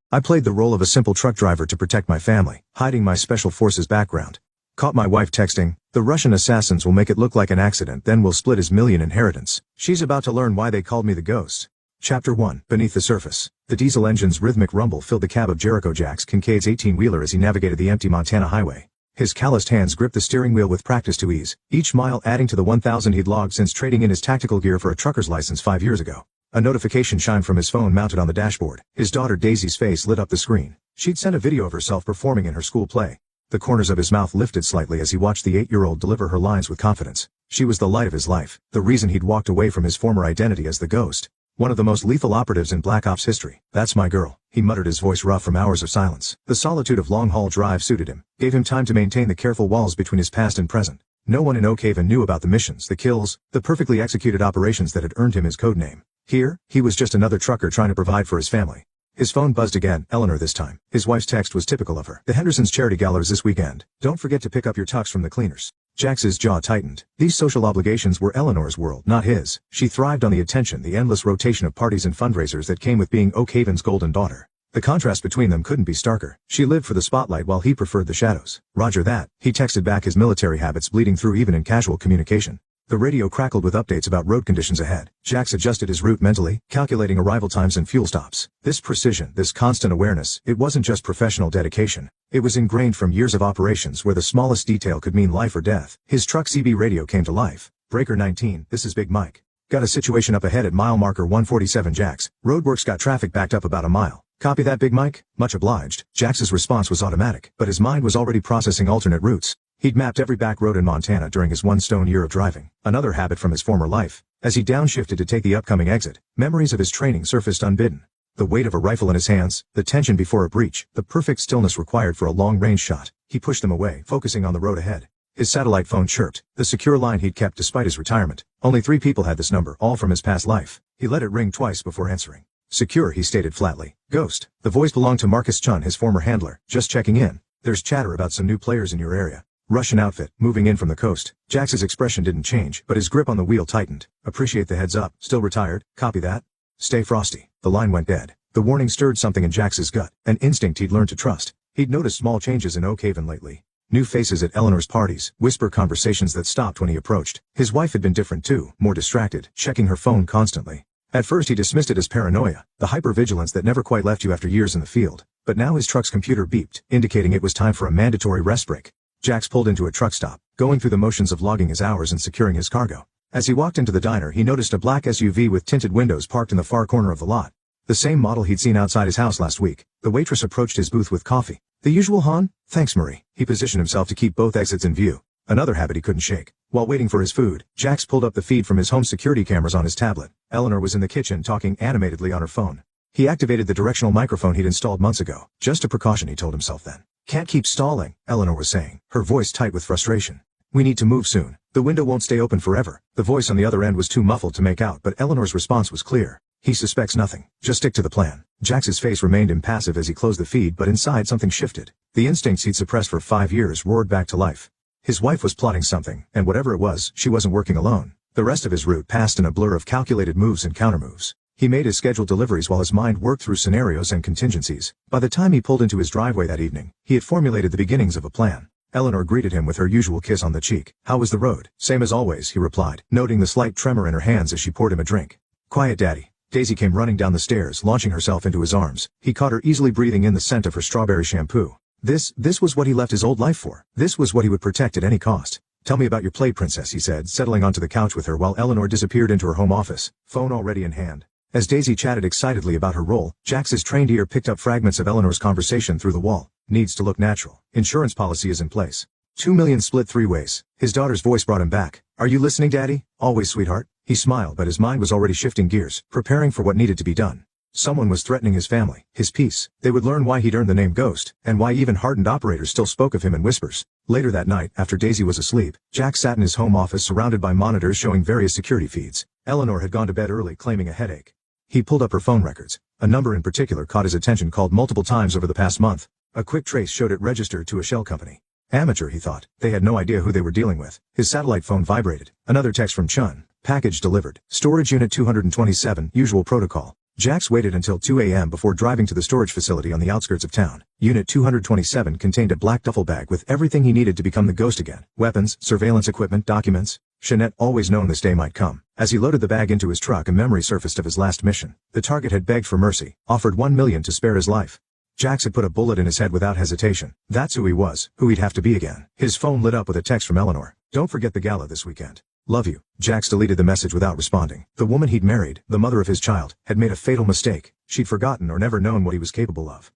I played the role of a simple truck driver to protect my family, hiding my special forces background. Caught my wife texting, "The Russian assassins will make it look like an accident, then we'll split his million inheritance." She's about to learn why they called me the Ghost. Chapter 1. Beneath the surface. The diesel engine's rhythmic rumble filled the cab of Jericho Jax Kincaid's 18-wheeler as he navigated the empty Montana highway. His calloused hands gripped the steering wheel with practice to ease, each mile adding to the 1,000 he'd logged since trading in his tactical gear for a trucker's license 5 years ago. A notification chimed from his phone mounted on the dashboard. His daughter Daisy's face lit up the screen. She'd sent a video of herself performing in her school play. The corners of his mouth lifted slightly as he watched the 8-year-old deliver her lines with confidence. She was the light of his life, the reason he'd walked away from his former identity as the Ghost. One of the most lethal operatives in Black Ops history. "That's my girl," he muttered, his voice rough from hours of silence. The solitude of long-haul drive suited him, gave him time to maintain the careful walls between his past and present. No one in Oak Haven knew about the missions, the kills, the perfectly executed operations that had earned him his codename. Here, he was just another trucker trying to provide for his family. His phone buzzed again, Eleanor this time. His wife's text was typical of her. "The Hendersons' charity gala is this weekend. Don't forget to pick up your tux from the cleaners." Jax's jaw tightened. These social obligations were Eleanor's world, not his. She thrived on the attention, the endless rotation of parties and fundraisers that came with being Oak Haven's golden daughter. The contrast between them couldn't be starker. She lived for the spotlight while he preferred the shadows. "Roger that," he texted back, his military habits bleeding through even in casual communication. The radio crackled with updates about road conditions ahead. Jax adjusted his route mentally, calculating arrival times and fuel stops. This precision, this constant awareness, it wasn't just professional dedication. It was ingrained from years of operations where the smallest detail could mean life or death. His truck CB radio came to life. "Breaker 19, this is Big Mike. Got a situation up ahead at mile marker 147 Jax. Roadworks got traffic backed up about a mile. Copy that, Big Mike? Much obliged." Jax's response was automatic, but his mind was already processing alternate routes. He'd mapped every back road in Montana during his one stone year of driving, another habit from his former life. As he downshifted to take the upcoming exit, memories of his training surfaced unbidden. The weight of a rifle in his hands, the tension before a breach, the perfect stillness required for a long-range shot. He pushed them away, focusing on the road ahead. His satellite phone chirped, the secure line he'd kept despite his retirement. Only 3 people had this number, all from his past life. He let it ring twice before answering. "Secure," he stated flatly. "Ghost." The voice belonged to Marcus Chun, his former handler. "Just checking in. There's chatter about some new players in your area. Russian outfit, moving in from the coast." Jax's expression didn't change, but his grip on the wheel tightened. "Appreciate the heads up. Still retired? Copy that. Stay frosty." The line went dead. The warning stirred something in Jax's gut, an instinct he'd learned to trust. He'd noticed small changes in Oak Haven lately. New faces at Eleanor's parties, whisper conversations that stopped when he approached. His wife had been different too, more distracted, checking her phone constantly. At first he dismissed it as paranoia, the hypervigilance that never quite left you after years in the field. But now his truck's computer beeped, indicating it was time for a mandatory rest break. Jax pulled into a truck stop, going through the motions of logging his hours and securing his cargo. As he walked into the diner, he noticed a black SUV with tinted windows parked in the far corner of the lot. The same model he'd seen outside his house last week. The waitress approached his booth with coffee. "The usual, hon?" "Thanks, Marie." He positioned himself to keep both exits in view. Another habit he couldn't shake. While waiting for his food, Jax pulled up the feed from his home security cameras on his tablet. Eleanor was in the kitchen talking animatedly on her phone. He activated the directional microphone he'd installed months ago. Just a precaution, he told himself then. "Can't keep stalling," Eleanor was saying, her voice tight with frustration. "We need to move soon. The window won't stay open forever." The voice on the other end was too muffled to make out, but Eleanor's response was clear. "He suspects nothing. Just stick to the plan." Jax's face remained impassive as he closed the feed, but inside something shifted. The instincts he'd suppressed for 5 years roared back to life. His wife was plotting something, and whatever it was, she wasn't working alone. The rest of his route passed in a blur of calculated moves and countermoves. He made his scheduled deliveries while his mind worked through scenarios and contingencies. By the time he pulled into his driveway that evening, he had formulated the beginnings of a plan. Eleanor greeted him with her usual kiss on the cheek. "How was the road?" "Same as always," he replied, noting the slight tremor in her hands as she poured him a drink. "Quiet, Daddy." Daisy came running down the stairs, launching herself into his arms. He caught her easily breathing in the scent of her strawberry shampoo. This was what he left his old life for. This was what he would protect at any cost. "Tell me about your play, Princess," he said, settling onto the couch with her while Eleanor disappeared into her home office, phone already in hand. As Daisy chatted excitedly about her role, Jax's trained ear picked up fragments of Eleanor's conversation through the wall. "Needs to look natural. Insurance policy is in place. 2 million split 3 ways. His daughter's voice brought him back. "Are you listening, Daddy?" "Always, sweetheart." He smiled, but his mind was already shifting gears, preparing for what needed to be done. Someone was threatening his family, his peace. They would learn why he'd earned the name Ghost, and why even hardened operators still spoke of him in whispers. Later that night, after Daisy was asleep, Jax sat in his home office surrounded by monitors showing various security feeds. Eleanor had gone to bed early, claiming a headache. He pulled up her phone records. A number in particular caught his attention, called multiple times over the past month. A quick trace showed it registered to a shell company. Amateur, he thought. They had no idea who they were dealing with. His satellite phone vibrated. Another text from Chun. "Package delivered. Storage unit 227, usual protocol." Jax waited until 2 a.m. before driving to the storage facility on the outskirts of town. Unit 227 contained a black duffel bag with everything he needed to become the Ghost again. Weapons, surveillance equipment, documents. Jeanette always known this day might come. As he loaded the bag into his truck, a memory surfaced of his last mission. The target had begged for mercy, offered $1 million to spare his life. Jax had put a bullet in his head without hesitation. That's who he was, who he'd have to be again. His phone lit up with a text from Eleanor. "Don't forget the gala this weekend. Love you." Jax deleted the message without responding. The woman he'd married, the mother of his child, had made a fatal mistake. She'd forgotten or never known what he was capable of.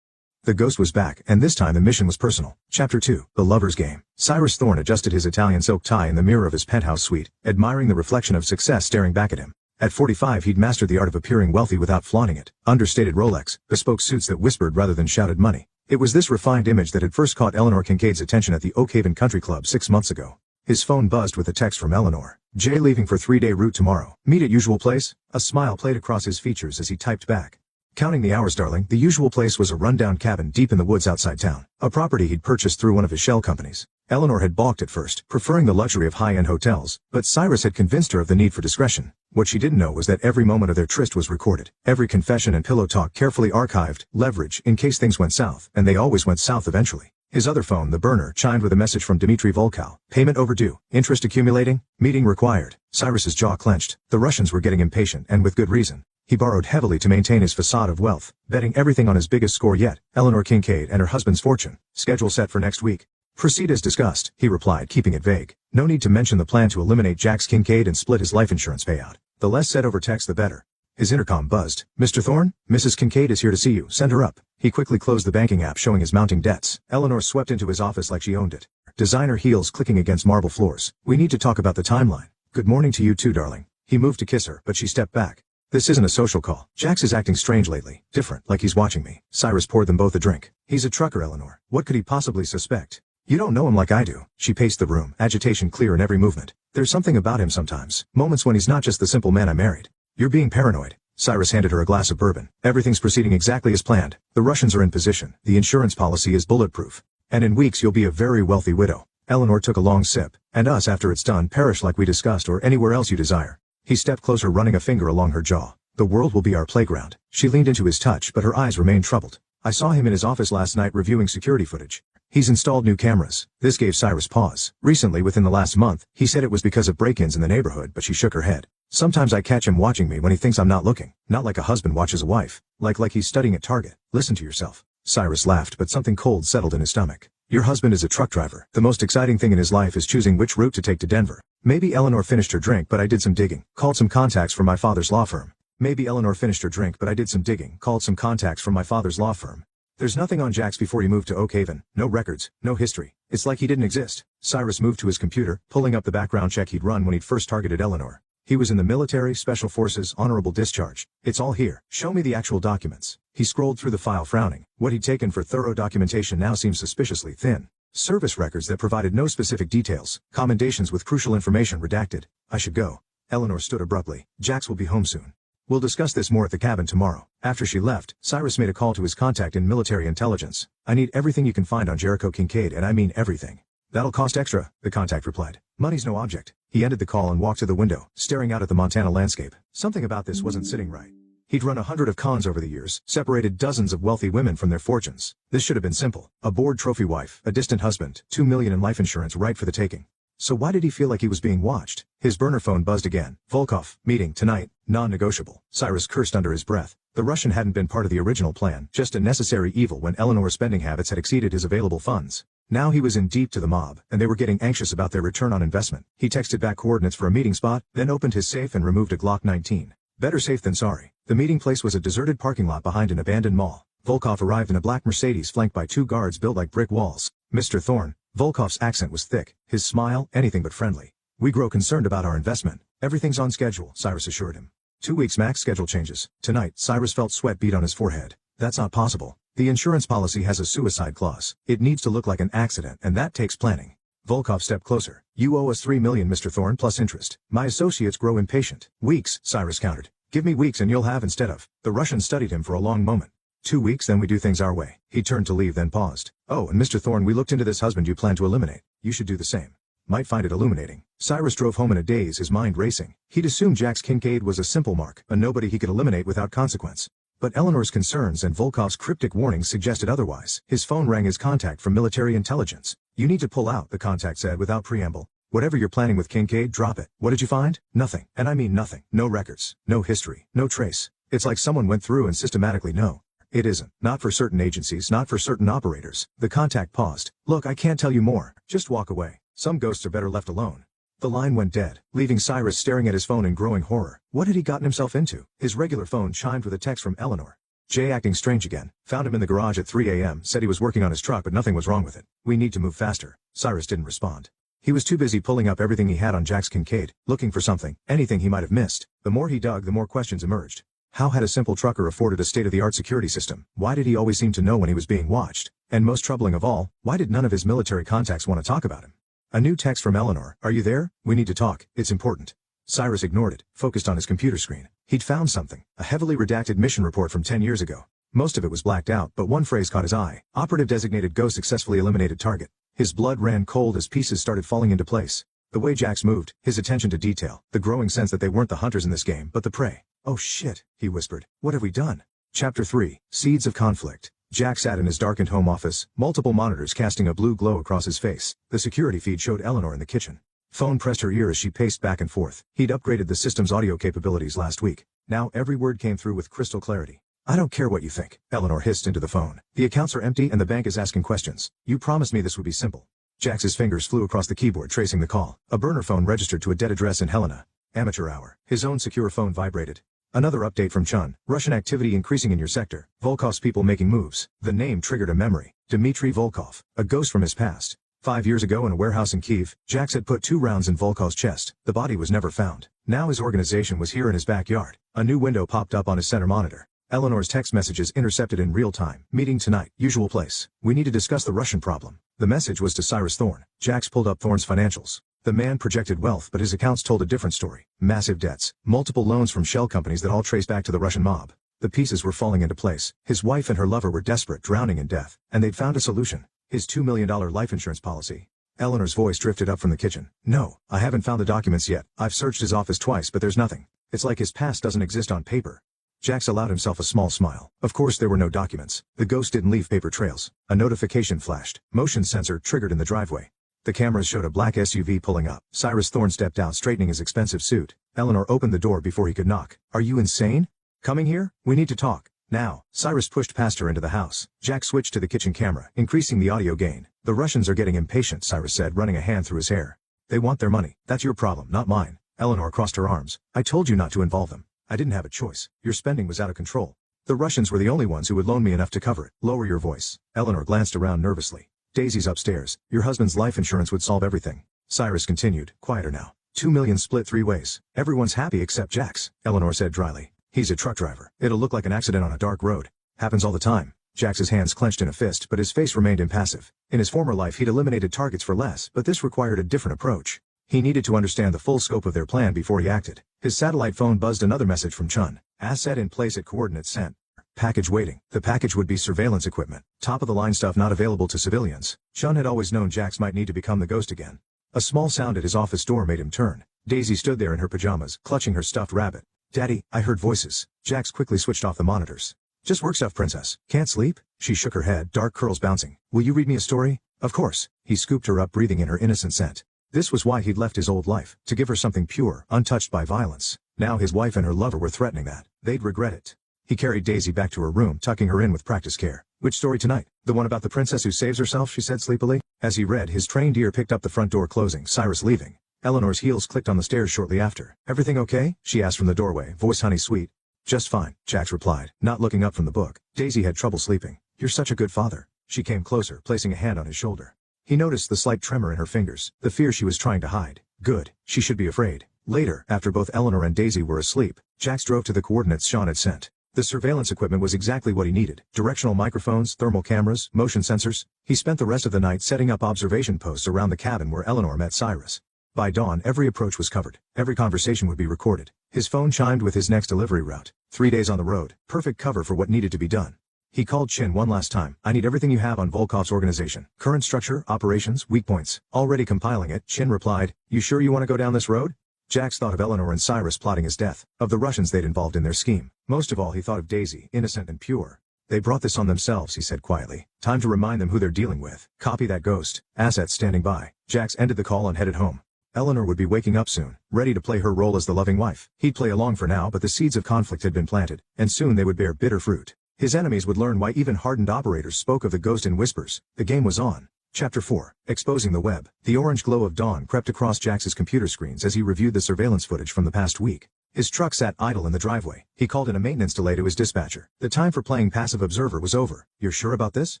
The Ghost was back, and this time the mission was personal. Chapter 2, The Lover's Game. Cyrus Thorne adjusted his Italian silk tie in the mirror of his penthouse suite, admiring the reflection of success staring back at him. At 45 he'd mastered the art of appearing wealthy without flaunting it. Understated Rolex, bespoke suits that whispered rather than shouted money. It was this refined image that had first caught Eleanor Kincaid's attention at the Oak Haven Country Club 6 months ago. His phone buzzed with a text from Eleanor. "Jay leaving for 3-day route tomorrow. Meet at usual place?" A smile played across his features as he typed back. "Counting the hours, darling." The usual place was a rundown cabin deep in the woods outside town, a property he'd purchased through one of his shell companies. Eleanor had balked at first, preferring the luxury of high-end hotels, but Cyrus had convinced her of the need for discretion. What she didn't know was that every moment of their tryst was recorded, every confession and pillow talk carefully archived, leverage in case things went south, and they always went south eventually. His other phone, the burner, chimed with a message from Dmitry Volkow. "Payment overdue. Interest accumulating. Meeting required." Cyrus's jaw clenched. The Russians were getting impatient, and with good reason. He borrowed heavily to maintain his facade of wealth, betting everything on his biggest score yet, Eleanor Kincaid and her husband's fortune. "Schedule set for next week." "Proceed as discussed," he replied, keeping it vague. No need to mention the plan to eliminate Jax Kincaid and split his life insurance payout. The less said over text the better. His intercom buzzed. "Mr. Thorne? Mrs. Kincaid is here to see you. Send her up." He quickly closed the banking app showing his mounting debts. Eleanor swept into his office like she owned it. Designer heels clicking against marble floors. "We need to talk about the timeline." "Good morning to you too, darling." He moved to kiss her, but she stepped back. "This isn't a social call. Jax is acting strange lately. Different, like he's watching me." Cyrus poured them both a drink. "He's a trucker, Eleanor. What could he possibly suspect?" "You don't know him like I do." She paced the room, agitation clear in every movement. "There's something about him sometimes. Moments when he's not just the simple man I married." "You're being paranoid." Cyrus handed her a glass of bourbon. "Everything's proceeding exactly as planned. The Russians are in position. The insurance policy is bulletproof. And in weeks you'll be a very wealthy widow." Eleanor took a long sip. "And us, after it's done, perish like we discussed or anywhere else you desire." He stepped closer, running a finger along her jaw. "The world will be our playground." She leaned into his touch, but her eyes remained troubled. "I saw him in his office last night reviewing security footage. He's installed new cameras." This gave Cyrus pause. Recently, within the last month, he said it was because of break-ins in the neighborhood, but she shook her head. "Sometimes I catch him watching me when he thinks I'm not looking. Not like a husband watches a wife. Like he's studying at Target." "Listen to yourself." Cyrus laughed, but something cold settled in his stomach. "Your husband is a truck driver. The most exciting thing in his life is choosing which route to take to Denver." Maybe Eleanor finished her drink, but I did some digging. Called some contacts from my father's law firm. Maybe Eleanor finished her drink, but I did some digging. Called some contacts from my father's law firm. "There's nothing on Jax before he moved to Oak Haven. No records, no history. It's like he didn't exist." Cyrus moved to his computer, pulling up the background check he'd run when he'd first targeted Eleanor. He was in the military, special forces, honorable discharge. "It's all here. Show me the actual documents." He scrolled through the file, frowning. What he'd taken for thorough documentation now seemed suspiciously thin. Service records that provided no specific details. Commendations with crucial information redacted. "I should go." Eleanor stood abruptly. "Jax will be home soon. We'll discuss this more at the cabin tomorrow." After she left, Cyrus made a call to his contact in military intelligence. "I need everything you can find on Jericho Kincaid, and I mean everything." "That'll cost extra," the contact replied. "Money's no object." He ended the call and walked to the window, staring out at the Montana landscape. Something about this wasn't sitting right. He'd run 100 of cons over the years, separated dozens of wealthy women from their fortunes. This should have been simple. A bored trophy wife, a distant husband, $2 million in life insurance right for the taking. So why did he feel like he was being watched? His burner phone buzzed again. "Volkov, meeting, tonight, non-negotiable." Cyrus cursed under his breath. The Russian hadn't been part of the original plan, just a necessary evil when Eleanor's spending habits had exceeded his available funds. Now he was in deep to the mob, and they were getting anxious about their return on investment. He texted back coordinates for a meeting spot, then opened his safe and removed a Glock 19. Better safe than sorry. The meeting place was a deserted parking lot behind an abandoned mall. Volkov arrived in a black Mercedes flanked by 2 guards built like brick walls. "Mr. Thorne." Volkov's accent was thick, his smile anything but friendly. "We grow concerned about our investment." "Everything's on schedule," Cyrus assured him. 2 weeks max schedule changes. Tonight, Cyrus felt sweat bead on his forehead. "That's not possible. The insurance policy has a suicide clause. It needs to look like an accident, and that takes planning." Volkov stepped closer. "You owe us $3 million, Mr. Thorne, plus interest." "My associates grow impatient." "Weeks," Cyrus countered. "Give me weeks and you'll have instead of." The Russian studied him for a long moment. 2 weeks, then we do things our way." He turned to leave, then paused. "Oh, and Mr. Thorne, we looked into this husband you plan to eliminate. You should do the same." might find it illuminating. Cyrus drove home in a daze, his mind racing. He'd assumed Jax Kincaid was a simple mark, a nobody he could eliminate without consequence. But Eleanor's concerns and Volkov's cryptic warnings suggested otherwise. His phone rang as contact from military intelligence. "You need to pull out," the contact said without preamble. "Whatever you're planning with Kincaid, drop it." "What did you find?" "Nothing. And I mean nothing. No records. No history. No trace. It's like someone went through and systematically no. It isn't. Not for certain agencies, not for certain operators." The contact paused. "Look, I can't tell you more. Just walk away. Some ghosts are better left alone." The line went dead, leaving Cyrus staring at his phone in growing horror. What had he gotten himself into? His regular phone chimed with a text from Eleanor. "Jay acting strange again. Found him in the garage at 3 a.m. Said he was working on his truck but nothing was wrong with it. We need to move faster." Cyrus didn't respond. He was too busy pulling up everything he had on Jax Kincaid, looking for something, anything he might have missed. The more he dug, the more questions emerged. How had a simple trucker afforded a state-of-the-art security system? Why did he always seem to know when he was being watched? And most troubling of all, why did none of his military contacts want to talk about him? A new text from Eleanor. "Are you there? We need to talk. It's important." Cyrus ignored it, focused on his computer screen. He'd found something, a heavily redacted mission report from 10 years ago. Most of it was blacked out, but one phrase caught his eye. Operative designated ghost successfully eliminated target. His blood ran cold as pieces started falling into place. The way Jax moved, his attention to detail, the growing sense that they weren't the hunters in this game, but the prey. "Oh shit," he whispered. "What have we done?" Chapter 3. Seeds of Conflict. Jack sat in his darkened home office, multiple monitors casting a blue glow across his face. The security feed showed Eleanor in the kitchen. Phone pressed her ear as she paced back and forth. He'd upgraded the system's audio capabilities last week. Now every word came through with crystal clarity. "I don't care what you think," Eleanor hissed into the phone. "The accounts are empty and the bank is asking questions. You promised me this would be simple." Jax's fingers flew across the keyboard tracing the call. A burner phone registered to a dead address in Helena. Amateur hour. His own secure phone vibrated. Another update from Chun. "Russian activity increasing in your sector. Volkov's people making moves." The name triggered a memory. Dmitry Volkov. A ghost from his past. 5 years ago in a warehouse in Kiev, Jax had put 2 rounds in Volkov's chest. The body was never found. Now his organization was here in his backyard. A new window popped up on his center monitor. Eleanor's text messages intercepted in real time. "Meeting tonight. Usual place. We need to discuss the Russian problem." The message was to Cyrus Thorne. Jax pulled up Thorne's financials. The man projected wealth, but his accounts told a different story. Massive debts, multiple loans from shell companies that all trace back to the Russian mob. The pieces were falling into place. His wife and her lover were desperate, drowning in death, and they'd found a solution. His $2 million life insurance policy. Eleanor's voice drifted up from the kitchen. "No, I haven't found the documents yet. I've searched his office twice but there's nothing. It's like his past doesn't exist on paper." Jax allowed himself a small smile. Of course there were no documents. The ghost didn't leave paper trails. A notification flashed. Motion sensor triggered in the driveway. The cameras showed a black SUV pulling up. Cyrus Thorne stepped out, straightening his expensive suit. Eleanor opened the door before he could knock. "Are you insane? Coming here? We need to talk. Now." Cyrus pushed past her into the house. Jack switched to the kitchen camera, increasing the audio gain. "The Russians are getting impatient," Cyrus said, running a hand through his hair. "They want their money. That's your problem, not mine." Eleanor crossed her arms. "I told you not to involve them. I didn't have a choice. Your spending was out of control. The Russians were the only ones who would loan me enough to cover it." "Lower your voice." Eleanor glanced around nervously. "Daisy's upstairs. Your husband's life insurance would solve everything." Cyrus continued, quieter now. $2 million split 3 ways. Everyone's happy except Jax," Eleanor said dryly. "He's a truck driver. It'll look like an accident on a dark road. Happens all the time." Jax's hands clenched in a fist, but his face remained impassive. In his former life he'd eliminated targets for less, but this required a different approach. He needed to understand the full scope of their plan before he acted. His satellite phone buzzed another message from Chun. "Asset in place at coordinates sent. Package waiting." The package would be surveillance equipment. Top-of-the-line stuff not available to civilians. Chun had always known Jax might need to become the ghost again. A small sound at his office door made him turn. Daisy stood there in her pajamas, clutching her stuffed rabbit. "Daddy, I heard voices." Jax quickly switched off the monitors. "Just work stuff, princess. Can't sleep?" She shook her head, dark curls bouncing. "Will you read me a story?" "Of course." He scooped her up, breathing in her innocent scent. This was why he'd left his old life, to give her something pure, untouched by violence. Now his wife and her lover were threatening that. They'd regret it. He carried Daisy back to her room, tucking her in with practiced care. "Which story tonight?" "The one about the princess who saves herself," she said sleepily. As he read, his trained ear picked up the front door closing, Cyrus leaving. Eleanor's heels clicked on the stairs shortly after. "Everything okay?" she asked from the doorway, voice honey sweet. "Just fine," Jax replied, not looking up from the book. Daisy had trouble sleeping. "You're such a good father." She came closer, placing a hand on his shoulder. He noticed the slight tremor in her fingers, the fear she was trying to hide. Good. She should be afraid. Later, after both Eleanor and Daisy were asleep, Jax drove to the coordinates Sean had sent. The surveillance equipment was exactly what he needed. Directional microphones, thermal cameras, motion sensors. He spent the rest of the night setting up observation posts around the cabin where Eleanor met Cyrus. By dawn, every approach was covered. Every conversation would be recorded. His phone chimed with his next delivery route. 3 days on the road. Perfect cover for what needed to be done. He called Chin one last time. I need everything you have on Volkov's organization. Current structure, operations, weak points. Already compiling it, Chin replied. You sure you want to go down this road? Jax thought of Eleanor and Cyrus plotting his death, of the Russians they'd involved in their scheme. Most of all he thought of Daisy, innocent and pure. They brought this on themselves, he said quietly. Time to remind them who they're dealing with. Copy that, Ghost. Assets standing by. Jax ended the call and headed home. Eleanor would be waking up soon, ready to play her role as the loving wife. He'd play along for now, but the seeds of conflict had been planted, and soon they would bear bitter fruit. His enemies would learn why even hardened operators spoke of the Ghost in whispers. The game was on. Chapter 4. Exposing the web. The orange glow of dawn crept across Jax's computer screens as he reviewed the surveillance footage from the past week. His truck sat idle in the driveway. He called in a maintenance delay to his dispatcher. The time for playing passive observer was over. You're sure about this?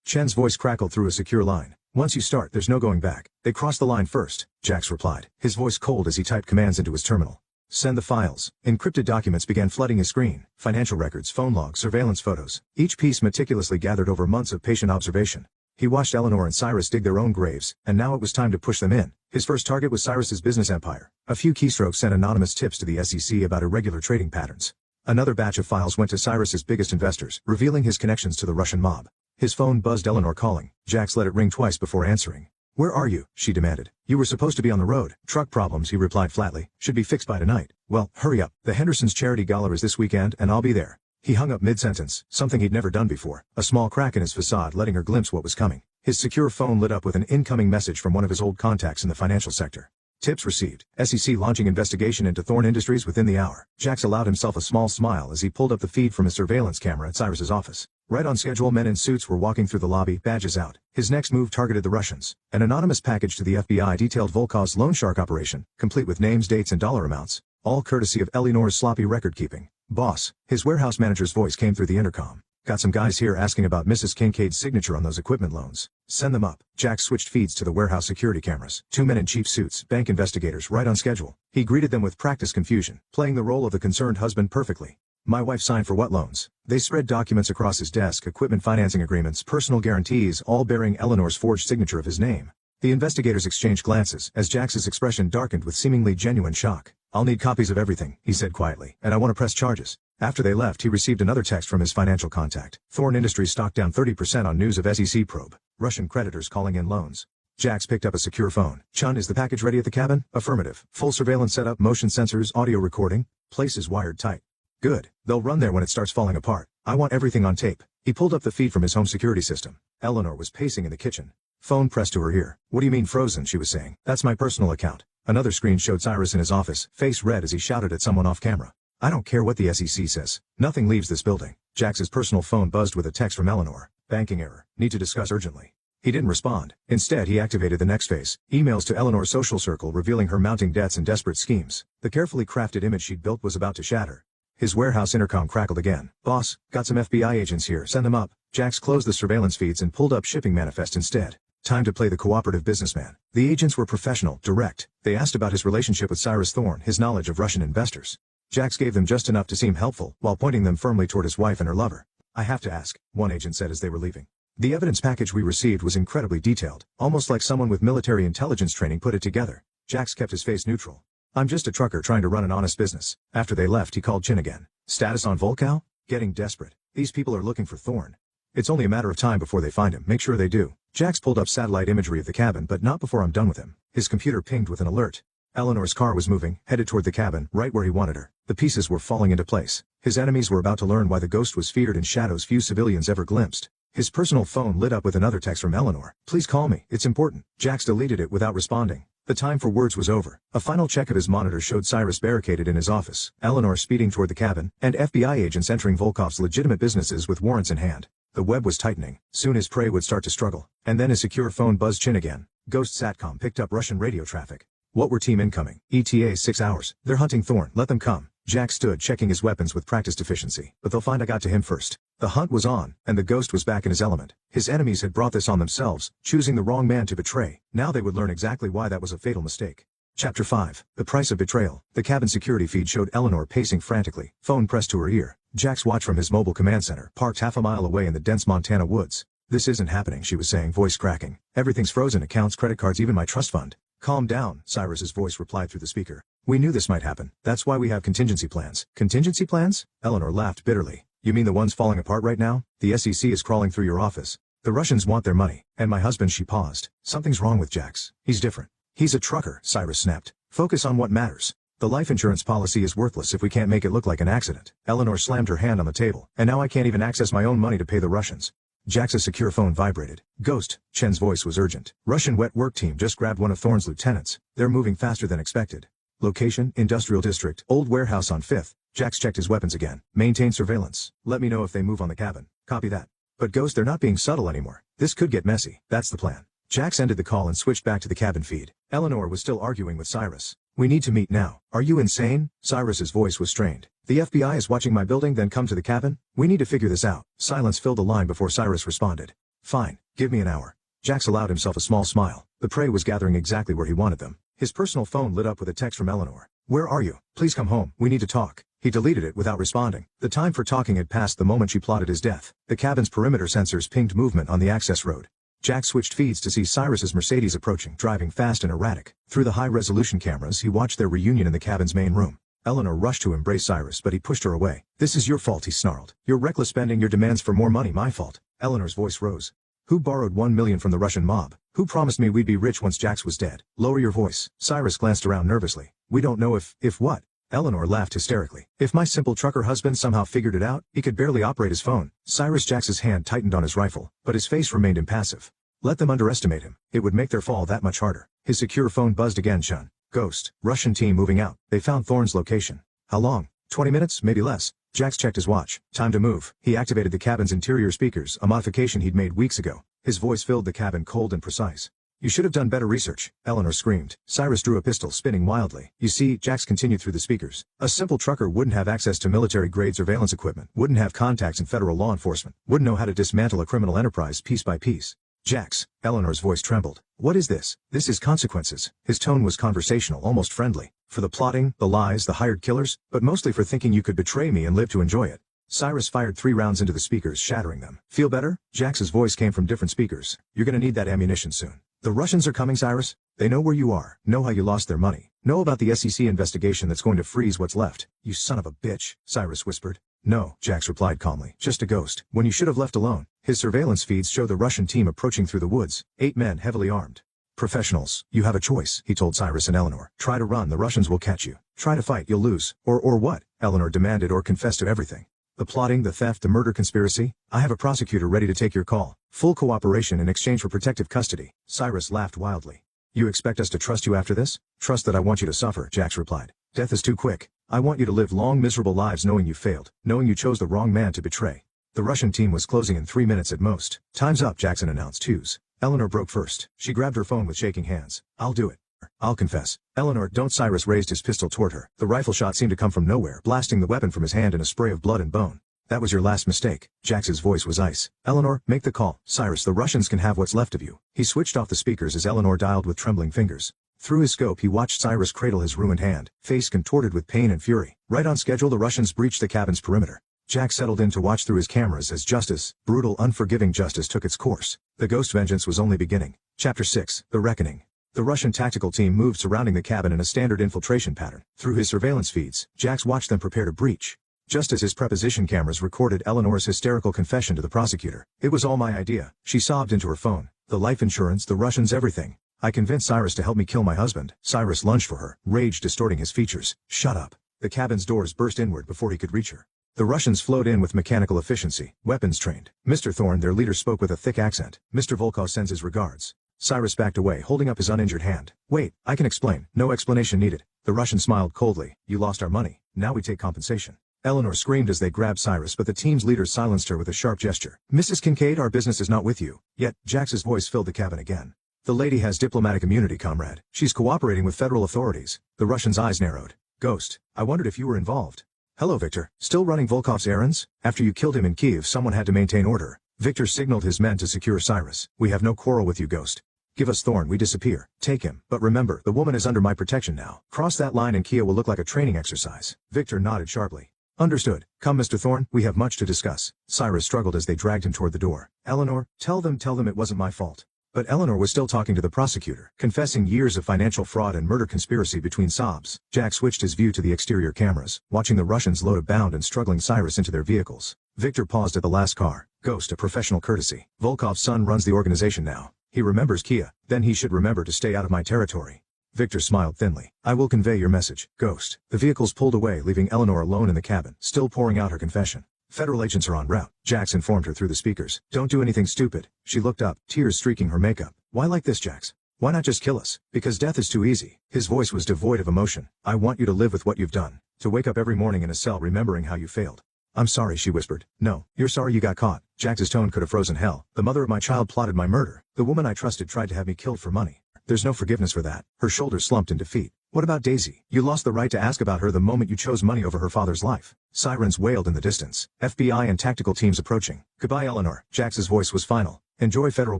Chen's voice crackled through a secure line. Once you start, there's no going back. They crossed the line first, Jax replied, his voice cold as he typed commands into his terminal. Send the files. Encrypted documents began flooding his screen. Financial records, phone logs, surveillance photos. Each piece meticulously gathered over months of patient observation. He watched Eleanor and Cyrus dig their own graves, and now it was time to push them in. His first target was Cyrus's business empire. A few keystrokes sent anonymous tips to the SEC about irregular trading patterns. Another batch of files went to Cyrus's biggest investors, revealing his connections to the Russian mob. His phone buzzed. Eleanor calling. Jax let it ring twice before answering. Where are you? She demanded. You were supposed to be on the road. Truck problems, he replied flatly. Should be fixed by tonight. Well, hurry up. The Hendersons' charity gala is this weekend, and I'll be there. He hung up mid-sentence, something he'd never done before, a small crack in his facade letting her glimpse what was coming. His secure phone lit up with an incoming message from one of his old contacts in the financial sector. Tips received. SEC launching investigation into Thorn Industries within the hour. Jax allowed himself a small smile as he pulled up the feed from his surveillance camera at Cyrus's office. Right on schedule, men in suits were walking through the lobby, badges out. His next move targeted the Russians. An anonymous package to the FBI detailed Volkov's loan shark operation, complete with names, dates, and dollar amounts, all courtesy of Eleanor's sloppy record-keeping. Boss, his warehouse manager's voice came through the intercom. Got some guys here asking about Mrs. Kincaid's signature on those equipment loans. Send them up. Jax switched feeds to the warehouse security cameras. 2 men in cheap suits, bank investigators, right on schedule. He greeted them with practiced confusion, playing the role of the concerned husband perfectly. My wife signed for what loans? They spread documents across his desk, equipment financing agreements, personal guarantees, all bearing Eleanor's forged signature of his name. The investigators exchanged glances, as Jax's expression darkened with seemingly genuine shock. I'll need copies of everything, he said quietly, and I want to press charges. After they left, he received another text from his financial contact. Thorn Industries stock down 30% on news of SEC probe. Russian creditors calling in loans. Jax picked up a secure phone. Chun, is the package ready at the cabin? Affirmative. Full surveillance setup, motion sensors, audio recording. Place is wired tight. Good. They'll run there when it starts falling apart. I want everything on tape. He pulled up the feed from his home security system. Eleanor was pacing in the kitchen. Phone pressed to her ear. What do you mean frozen? She was saying. That's my personal account. Another screen showed Cyrus in his office, face red as he shouted at someone off camera. I don't care what the SEC says. Nothing leaves this building. Jax's personal phone buzzed with a text from Eleanor. Banking error. Need to discuss urgently. He didn't respond. Instead, he activated the next phase. Emails to Eleanor's social circle revealing her mounting debts and desperate schemes. The carefully crafted image she'd built was about to shatter. His warehouse intercom crackled again. Boss, got some FBI agents here. Send them up. Jax closed the surveillance feeds and pulled up shipping manifest instead. Time to play the cooperative businessman. The agents were professional, direct. They asked about his relationship with Cyrus Thorn, his knowledge of Russian investors. Jax gave them just enough to seem helpful, while pointing them firmly toward his wife and her lover. I have to ask, one agent said as they were leaving. The evidence package we received was incredibly detailed, almost like someone with military intelligence training put it together. Jax kept his face neutral. I'm just a trucker trying to run an honest business. After they left, he called Chin again. Status on Volkow? Getting desperate. These people are looking for Thorn. It's only a matter of time before they find him. Make sure they do. Jax pulled up satellite imagery of the cabin, but not before I'm done with him. His computer pinged with an alert. Eleanor's car was moving, headed toward the cabin, right where he wanted her. The pieces were falling into place. His enemies were about to learn why the Ghost was feared in shadows few civilians ever glimpsed. His personal phone lit up with another text from Eleanor. Please call me. It's important. Jax deleted it without responding. The time for words was over. A final check of his monitor showed Cyrus barricaded in his office, Eleanor speeding toward the cabin, and FBI agents entering Volkov's legitimate businesses with warrants in hand. The web was tightening. Soon his prey would start to struggle. And then his secure phone buzzed. Chin again. Ghost Satcom picked up Russian radio traffic. What were team incoming? ETA 6 hours. They're hunting Thorn. Let them come. Jax stood checking his weapons with practiced efficiency. But they'll find I got to him first. The hunt was on, and the Ghost was back in his element. His enemies had brought this on themselves, choosing the wrong man to betray. Now they would learn exactly why that was a fatal mistake. Chapter 5. The Price of Betrayal. The cabin security feed showed Eleanor pacing frantically, phone pressed to her ear. Jax watched from his mobile command center, parked half a mile away in the dense Montana woods. This isn't happening, she was saying, voice cracking. Everything's frozen, accounts, credit cards, even my trust fund. Calm down, Cyrus's voice replied through the speaker. We knew this might happen. That's why we have contingency plans. Contingency plans? Eleanor laughed bitterly. You mean the ones falling apart right now? The SEC is crawling through your office. The Russians want their money. And my husband. She paused. Something's wrong with Jax. He's different. He's a trucker, Cyrus snapped. Focus on what matters. The life insurance policy is worthless if we can't make it look like an accident. Eleanor slammed her hand on the table. And now I can't even access my own money to pay the Russians. Jax's secure phone vibrated. Ghost, Chen's voice was urgent. Russian wet work team just grabbed one of Thorne's lieutenants. They're moving faster than expected. Location, Industrial District, old warehouse on 5th. Jax checked his weapons again. Maintain surveillance. Let me know if they move on the cabin. Copy that. But Ghost, they're not being subtle anymore. This could get messy. That's the plan. Jax ended the call and switched back to the cabin feed. Eleanor was still arguing with Cyrus. We need to meet now. Are you insane? Cyrus's voice was strained. The FBI is watching my building, then come to the cabin? We need to figure this out. Silence filled the line before Cyrus responded. Fine. Give me an hour. Jax allowed himself a small smile. The prey was gathering exactly where he wanted them. His personal phone lit up with a text from Eleanor. Where are you? Please come home. We need to talk. He deleted it without responding. The time for talking had passed the moment she plotted his death. The cabin's perimeter sensors pinged movement on the access road. Jack switched feeds to see Cyrus's Mercedes approaching, driving fast and erratic. Through the high-resolution cameras, he watched their reunion in the cabin's main room. Eleanor rushed to embrace Cyrus, but he pushed her away. This is your fault, he snarled. Your reckless spending, your demands for more money, my fault. Eleanor's voice rose. Who borrowed $1 million from the Russian mob? Who promised me we'd be rich once Jax was dead? Lower your voice. Cyrus glanced around nervously. We don't know if what? Eleanor laughed hysterically. If my simple trucker husband somehow figured it out, he could barely operate his phone. Jax's hand tightened on his rifle, but his face remained impassive. Let them underestimate him. It would make their fall that much harder. His secure phone buzzed again. Chun. Ghost. Russian team moving out. They found Thorne's location. How long? 20 minutes, maybe less. Jax checked his watch. Time to move. He activated the cabin's interior speakers, a modification he'd made weeks ago. His voice filled the cabin cold and precise. You should have done better research, Eleanor screamed. Cyrus drew a pistol, spinning wildly. You see, Jax continued through the speakers. A simple trucker wouldn't have access to military-grade surveillance equipment, wouldn't have contacts in federal law enforcement, wouldn't know how to dismantle a criminal enterprise piece by piece. Jax, Eleanor's voice trembled. What is this? This is consequences. His tone was conversational, almost friendly. For the plotting, the lies, the hired killers, but mostly for thinking you could betray me and live to enjoy it. Cyrus fired 3 rounds into the speakers, shattering them. Feel better? Jax's voice came from different speakers. You're gonna need that ammunition soon. The Russians are coming, Cyrus. They know where you are, know how you lost their money, know about the SEC investigation that's going to freeze what's left. You son of a bitch, Cyrus whispered. No, Jax replied calmly. Just a ghost. When you should have left alone. His surveillance feeds show the Russian team approaching through the woods. 8 men heavily armed. Professionals. You have a choice, he told Cyrus and Eleanor. Try to run, the Russians will catch you. Try to fight, you'll lose. Or what? Eleanor demanded, or confess to everything. The plotting, the theft, the murder conspiracy? I have a prosecutor ready to take your call. Full cooperation in exchange for protective custody. Cyrus laughed wildly. You expect us to trust you after this? Trust that I want you to suffer, Jax replied. Death is too quick. I want you to live long, miserable lives knowing you failed, knowing you chose the wrong man to betray. The Russian team was closing in 3 minutes at most. Time's up, Jackson announced. Hughes. Eleanor broke first. She grabbed her phone with shaking hands. I'll do it. I'll confess. Eleanor, don't. Cyrus raised his pistol toward her. The rifle shot seemed to come from nowhere, blasting the weapon from his hand in a spray of blood and bone. That was your last mistake. Jax's voice was ice. Eleanor, make the call. Cyrus, the Russians can have what's left of you. He switched off the speakers as Eleanor dialed with trembling fingers. Through his scope he watched Cyrus cradle his ruined hand, face contorted with pain and fury. Right on schedule, the Russians breached the cabin's perimeter. Jax settled in to watch through his cameras as justice, brutal, unforgiving justice, took its course. The ghost vengeance was only beginning. Chapter 6, The Reckoning. The Russian tactical team moved surrounding the cabin in a standard infiltration pattern. Through his surveillance feeds, Jax watched them prepare to breach. Just as his preposition cameras recorded Eleanor's hysterical confession to the prosecutor. It was all my idea. She sobbed into her phone. The life insurance, the Russians, everything. I convinced Cyrus to help me kill my husband. Cyrus lunged for her, rage distorting his features. Shut up. The cabin's doors burst inward before he could reach her. The Russians flowed in with mechanical efficiency, weapons trained. Mr. Thorne, their leader, spoke with a thick accent. Mr. Volkov sends his regards. Cyrus backed away, holding up his uninjured hand. Wait, I can explain. No explanation needed. The Russian smiled coldly. You lost our money. Now we take compensation. Eleanor screamed as they grabbed Cyrus, but the team's leader silenced her with a sharp gesture. Mrs. Kincaid, our business is not with you. Yet, Jax's voice filled the cabin again. The lady has diplomatic immunity, comrade. She's cooperating with federal authorities. The Russian's eyes narrowed. Ghost, I wondered if you were involved. Hello, Victor. Still running Volkov's errands? After you killed him in Kiev, someone had to maintain order. Victor signaled his men to secure Cyrus. We have no quarrel with you, Ghost. Give us Thorne, we disappear. Take him. But remember, the woman is under my protection now. Cross that line and Kia will look like a training exercise. Victor nodded sharply. Understood. Come, Mr. Thorne, we have much to discuss. Cyrus struggled as they dragged him toward the door. Eleanor, tell them it wasn't my fault. But Eleanor was still talking to the prosecutor, confessing years of financial fraud and murder conspiracy between sobs. Jack switched his view to the exterior cameras, watching the Russians load a bound and struggling Cyrus into their vehicles. Victor paused at the last car. Ghost, a professional courtesy. Volkov's son runs the organization now. He remembers Kia. Then he should remember to stay out of my territory. Victor smiled thinly. I will convey your message, Ghost. The vehicles pulled away, leaving Eleanor alone in the cabin, still pouring out her confession. Federal agents are en route, Jax informed her through the speakers. Don't do anything stupid. She looked up, tears streaking her makeup. Why like this, Jax? Why not just kill us? Because death is too easy. His voice was devoid of emotion. I want you to live with what you've done. To wake up every morning in a cell remembering how you failed. I'm sorry, she whispered. No, you're sorry you got caught. Jax's tone could have frozen hell. The mother of my child plotted my murder. The woman I trusted tried to have me killed for money. There's no forgiveness for that. Her shoulders slumped in defeat. What about Daisy? You lost the right to ask about her the moment you chose money over her father's life. Sirens wailed in the distance. FBI and tactical teams approaching. Goodbye, Eleanor. Jax's voice was final. Enjoy federal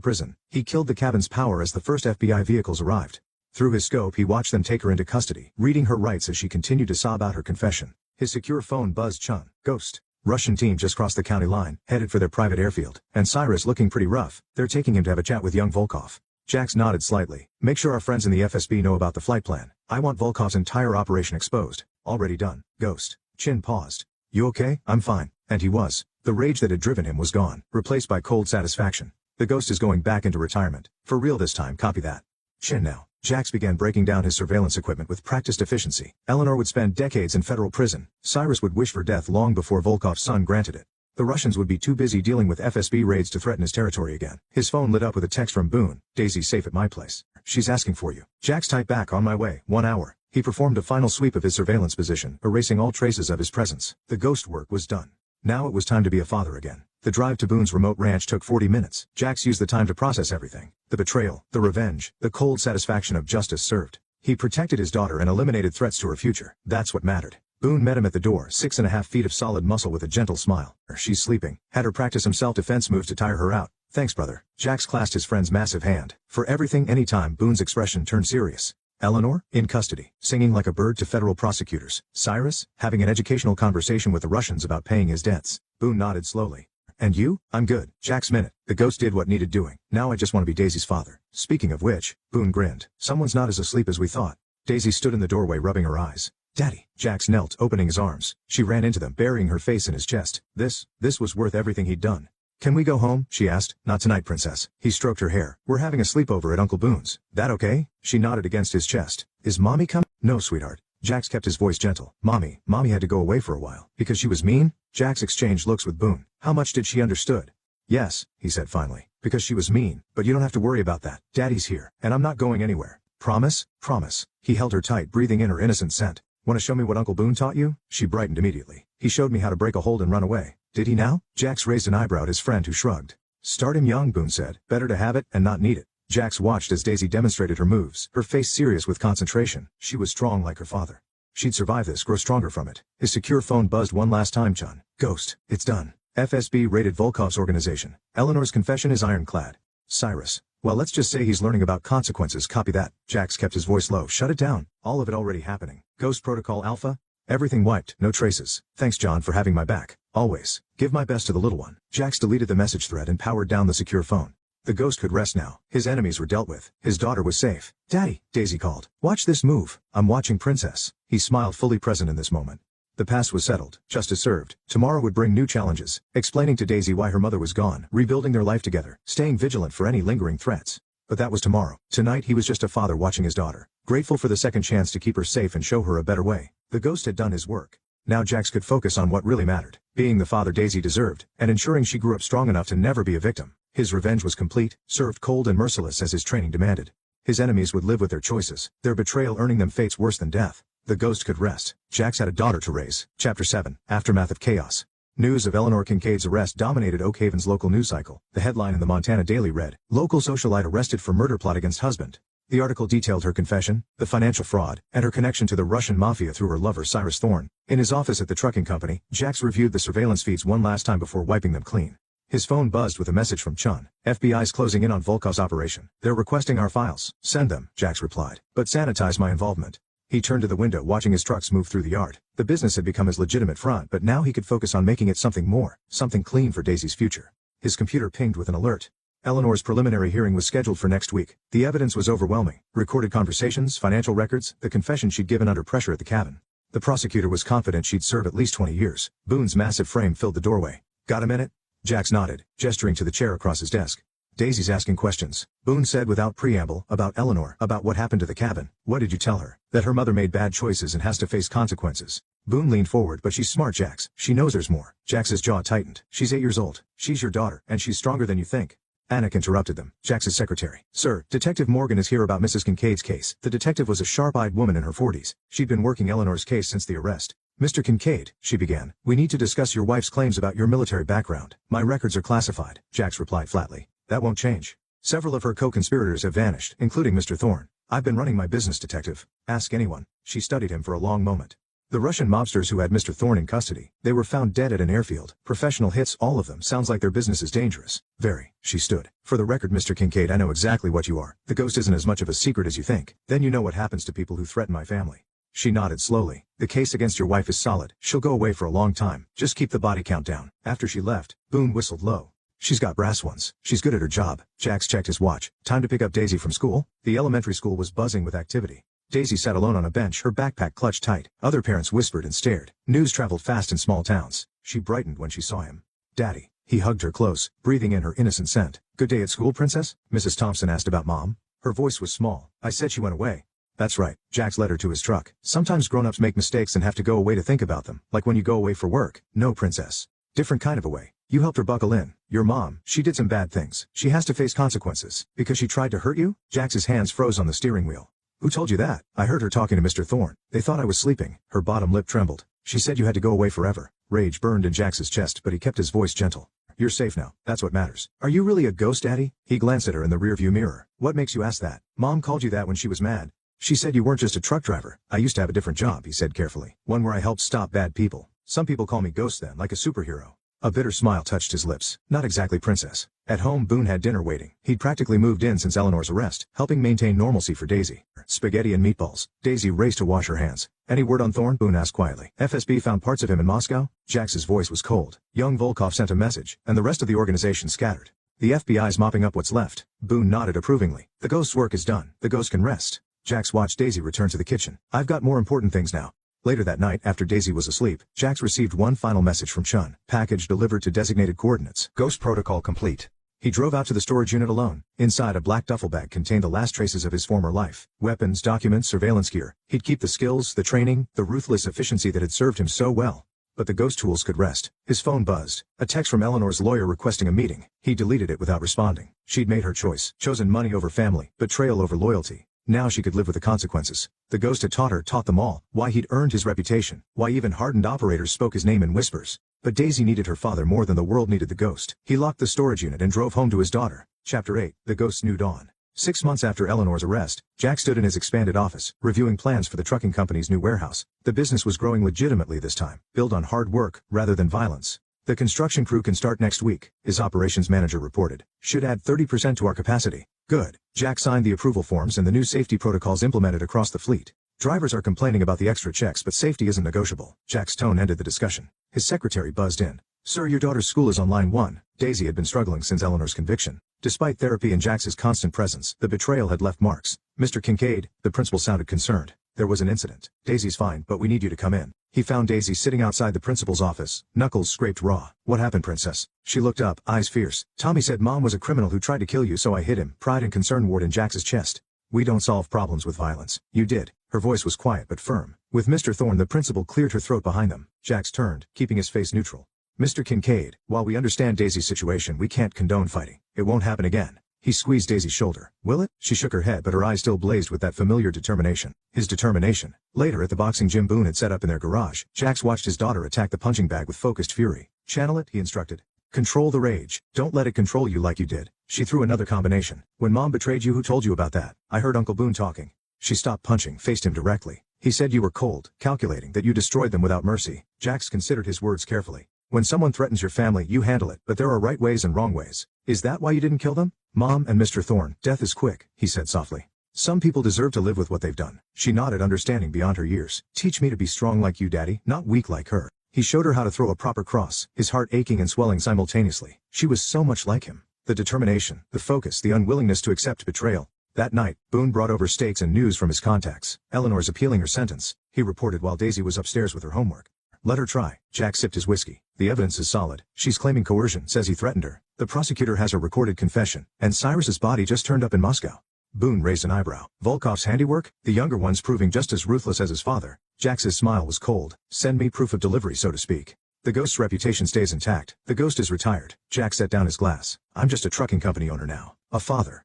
prison. He killed the cabin's power as the first FBI vehicles arrived. Through his scope he watched them take her into custody, reading her rights as she continued to sob out her confession. His secure phone buzzed. Chun. Ghost. Russian team just crossed the county line, headed for their private airfield. And Cyrus looking pretty rough. They're taking him to have a chat with young Volkov. Jax nodded slightly. Make sure our friends in the FSB know about the flight plan. I want Volkov's entire operation exposed. Already done. Ghost. Chin paused. You okay? I'm fine. And he was. The rage that had driven him was gone, replaced by cold satisfaction. The Ghost is going back into retirement. For real this time, copy that. Chin now. Jax began breaking down his surveillance equipment with practiced efficiency. Eleanor would spend decades in federal prison. Cyrus would wish for death long before Volkov's son granted it. The Russians would be too busy dealing with FSB raids to threaten his territory again. His phone lit up with a text from Boone. Daisy's safe at my place. She's asking for you. Jax typed back, on my way. 1 hour. He performed a final sweep of his surveillance position, erasing all traces of his presence. The ghost work was done. Now it was time to be a father again. The drive to Boone's remote ranch took 40 minutes. Jax used the time to process everything. The betrayal, the revenge, the cold satisfaction of justice served. He protected his daughter and eliminated threats to her future. That's what mattered. Boone met him at the door, 6.5 feet of solid muscle with a gentle smile. She's sleeping. Had her practice some self-defense moves to tire her out. Thanks, brother. Jax clasped his friend's massive hand. For everything, anytime. Boone's expression turned serious. Eleanor, in custody, singing like a bird to federal prosecutors. Cyrus, having an educational conversation with the Russians about paying his debts. Boone nodded slowly. And you? I'm good. Jax minute. The ghost did what needed doing. Now I just want to be Daisy's father. Speaking of which, Boone grinned. Someone's not as asleep as we thought. Daisy stood in the doorway rubbing her eyes. Daddy. Jax knelt, opening his arms. She ran into them, burying her face in his chest. This was worth everything he'd done. Can we go home? She asked. Not tonight, princess. He stroked her hair. We're having a sleepover at Uncle Boone's. That okay? She nodded against his chest. Is mommy coming? No, sweetheart. Jax kept his voice gentle. Mommy had to go away for a while. Because she was mean? Jax exchanged looks with Boone. How much did she understood? Yes, he said finally. Because she was mean. But you don't have to worry about that. Daddy's here. And I'm not going anywhere. Promise? Promise. He held her tight, breathing in her innocent scent. Want to show me what Uncle Boone taught you? She brightened immediately. He showed me how to break a hold and run away. Did he now? Jax raised an eyebrow at his friend, who shrugged. Start him young, Boone said. Better to have it and not need it. Jax watched as Daisy demonstrated her moves, her face serious with concentration. She was strong like her father. She'd survive this, grow stronger from it. His secure phone buzzed one last time. Chun. Ghost. It's done. FSB raided Volkov's organization. Eleanor's confession is ironclad. Cyrus. Well, let's just say he's learning about consequences. Copy that. Jax kept his voice low. Shut it down. All of it already happening. Ghost Protocol Alpha? Everything wiped. No traces. Thanks, John, for having my back. Always. Give my best to the little one. Jax deleted the message thread and powered down the secure phone. The ghost could rest now. His enemies were dealt with. His daughter was safe. Daddy, Daisy called. Watch this move. I'm watching, princess. He smiled, fully present in this moment. The past was settled. Justice served. Tomorrow would bring new challenges. Explaining to Daisy why her mother was gone. Rebuilding their life together. Staying vigilant for any lingering threats. But that was tomorrow. Tonight he was just a father watching his daughter. Grateful for the second chance to keep her safe and show her a better way. The ghost had done his work. Now Jax could focus on what really mattered. Being the father Daisy deserved, and ensuring she grew up strong enough to never be a victim. His revenge was complete, served cold and merciless as his training demanded. His enemies would live with their choices, their betrayal earning them fates worse than death. The ghost could rest. Jax had a daughter to raise. Chapter 7. Aftermath of Chaos. News of Eleanor Kincaid's arrest dominated Oak Haven's local news cycle. The headline in the Montana Daily read, "Local socialite arrested for murder plot against husband." The article detailed her confession, the financial fraud, and her connection to the Russian mafia through her lover Cyrus Thorne. In his office at the trucking company, Jax reviewed the surveillance feeds one last time before wiping them clean. His phone buzzed with a message from Chun. FBI's closing in on Volkov's operation. They're requesting our files. Send them, Jax replied. But sanitize my involvement. He turned to the window, watching his trucks move through the yard. The business had become his legitimate front, but now he could focus on making it something more, something clean for Daisy's future. His computer pinged with an alert. Eleanor's preliminary hearing was scheduled for next week. The evidence was overwhelming. Recorded conversations, financial records, the confession she'd given under pressure at the cabin. The prosecutor was confident she'd serve at least 20 years. Boone's massive frame filled the doorway. Got a minute? Jax nodded, gesturing to the chair across his desk. Daisy's asking questions. Boone said without preamble, about Eleanor, about what happened to the cabin. What did you tell her? That her mother made bad choices and has to face consequences. Boone leaned forward, but she's smart, Jax. She knows there's more. Jax's jaw tightened. She's 8 years old. She's your daughter, and she's stronger than you think. Anik interrupted them. Jax's secretary. Sir, Detective Morgan is here about Mrs. Kincaid's case. The detective was a sharp-eyed woman in her 40s. She'd been working Eleanor's case since the arrest. Mr. Kincaid, she began, we need to discuss your wife's claims about your military background. My records are classified, Jax replied flatly. That won't change. Several of her co-conspirators have vanished, including Mr. Thorne. I've been running my business, detective. Ask anyone. She studied him for a long moment. The Russian mobsters who had Mr. Thorne in custody, they were found dead at an airfield. Professional hits, all of them. Sounds like their business is dangerous. Very. She stood. For the record, Mr. Kincaid, I know exactly what you are. The ghost isn't as much of a secret as you think. Then you know what happens to people who threaten my family. She nodded slowly. The case against your wife is solid. She'll go away for a long time. Just keep the body count down. After she left, Boone whistled low. She's got brass ones. She's good at her job. Jax checked his watch. Time to pick up Daisy from school? The elementary school was buzzing with activity. Daisy sat alone on a bench, her backpack clutched tight. Other parents whispered and stared. News traveled fast in small towns. She brightened when she saw him. Daddy. He hugged her close, breathing in her innocent scent. Good day at school, princess? Mrs. Thompson asked about Mom. Her voice was small. I said she went away. That's right. Jax led her to his truck. Sometimes grown-ups make mistakes and have to go away to think about them, like when you go away for work. No, princess. Different kind of away. You helped her buckle in. Your mom, she did some bad things. She has to face consequences. Because she tried to hurt you? Jax's hands froze on the steering wheel. Who told you that? I heard her talking to Mr. Thorne. They thought I was sleeping. Her bottom lip trembled. She said you had to go away forever. Rage burned in Jax's chest, but he kept his voice gentle. You're safe now. That's what matters. Are you really a ghost, Daddy? He glanced at her in the rearview mirror. What makes you ask that? Mom called you that when she was mad. She said you weren't just a truck driver. I used to have a different job, he said carefully. One where I helped stop bad people. Some people call me Ghost then, like a superhero. A bitter smile touched his lips. Not exactly, princess. At home, Boone had dinner waiting. He'd practically moved in since Eleanor's arrest, helping maintain normalcy for Daisy. Spaghetti and meatballs. Daisy raced to wash her hands. Any word on Thorne? Boone asked quietly. FSB found parts of him in Moscow? Jax's voice was cold. Young Volkov sent a message, and the rest of the organization scattered. The FBI's mopping up what's left. Boone nodded approvingly. The ghost's work is done. The ghost can rest. Jax watched Daisy return to the kitchen. I've got more important things now. Later that night, after Daisy was asleep, Jax received one final message from Chun. Package delivered to designated coordinates. Ghost protocol complete. He drove out to the storage unit alone. Inside, a black duffel bag contained the last traces of his former life. Weapons, documents, surveillance gear. He'd keep the skills, the training, the ruthless efficiency that had served him so well. But the ghost tools could rest. His phone buzzed. A text from Eleanor's lawyer requesting a meeting. He deleted it without responding. She'd made her choice. Chosen money over family, betrayal over loyalty. Now she could live with the consequences. The ghost had taught them all, why he'd earned his reputation, why even hardened operators spoke his name in whispers. But Daisy needed her father more than the world needed the ghost. He locked the storage unit and drove home to his daughter. Chapter 8, The Ghost's New Dawn. 6 months after Eleanor's arrest, Jack stood in his expanded office, reviewing plans for the trucking company's new warehouse. The business was growing legitimately this time, built on hard work, rather than violence. The construction crew can start next week, his operations manager reported. Should add 30% to our capacity. Good. Jack signed the approval forms and the new safety protocols implemented across the fleet. Drivers are complaining about the extra checks, but safety isn't negotiable. Jack's tone ended the discussion. His secretary buzzed in. Sir, your daughter's school is on line 1. Daisy had been struggling since Eleanor's conviction. Despite therapy and Jax's constant presence, the betrayal had left marks. Mr. Kincaid, the principal sounded concerned. There was an incident. Daisy's fine, but we need you to come in. He found Daisy sitting outside the principal's office, knuckles scraped raw. What happened, princess? She looked up, eyes fierce. Tommy said Mom was a criminal who tried to kill you, so I hit him. Pride and concern warred in Jax's chest. We don't solve problems with violence. You did. Her voice was quiet but firm. With Mr. Thorne, the principal cleared her throat behind them. Jax turned, keeping his face neutral. Mr. Kincaid, while we understand Daisy's situation, we can't condone fighting. It won't happen again. He squeezed Daisy's shoulder. Will it? She shook her head, but her eyes still blazed with that familiar determination. His determination. Later at the boxing gym Boone had set up in their garage, Jax watched his daughter attack the punching bag with focused fury. Channel it, he instructed. Control the rage. Don't let it control you like you did. She threw another combination. When Mom betrayed you, who told you about that? I heard Uncle Boone talking. She stopped punching, faced him directly. He said you were cold, calculating, that you destroyed them without mercy. Jax considered his words carefully. When someone threatens your family, you handle it, but there are right ways and wrong ways. Is that why you didn't kill them? Mom and Mr. Thorne, death is quick, he said softly. Some people deserve to live with what they've done. She nodded, understanding beyond her years. Teach me to be strong like you, Daddy, not weak like her. He showed her how to throw a proper cross, his heart aching and swelling simultaneously. She was so much like him. The determination, the focus, the unwillingness to accept betrayal. That night, Boone brought over steaks and news from his contacts. Eleanor's appealing her sentence, he reported while Daisy was upstairs with her homework. Let her try. Jack sipped his whiskey. The evidence is solid. She's claiming coercion, says he threatened her. The prosecutor has her recorded confession, and Cyrus's body just turned up in Moscow. Boone raised an eyebrow. Volkov's handiwork? The younger one's proving just as ruthless as his father. Jack's smile was cold. Send me proof of delivery, so to speak. The ghost's reputation stays intact. The ghost is retired. Jack set down his glass. I'm just a trucking company owner now. A father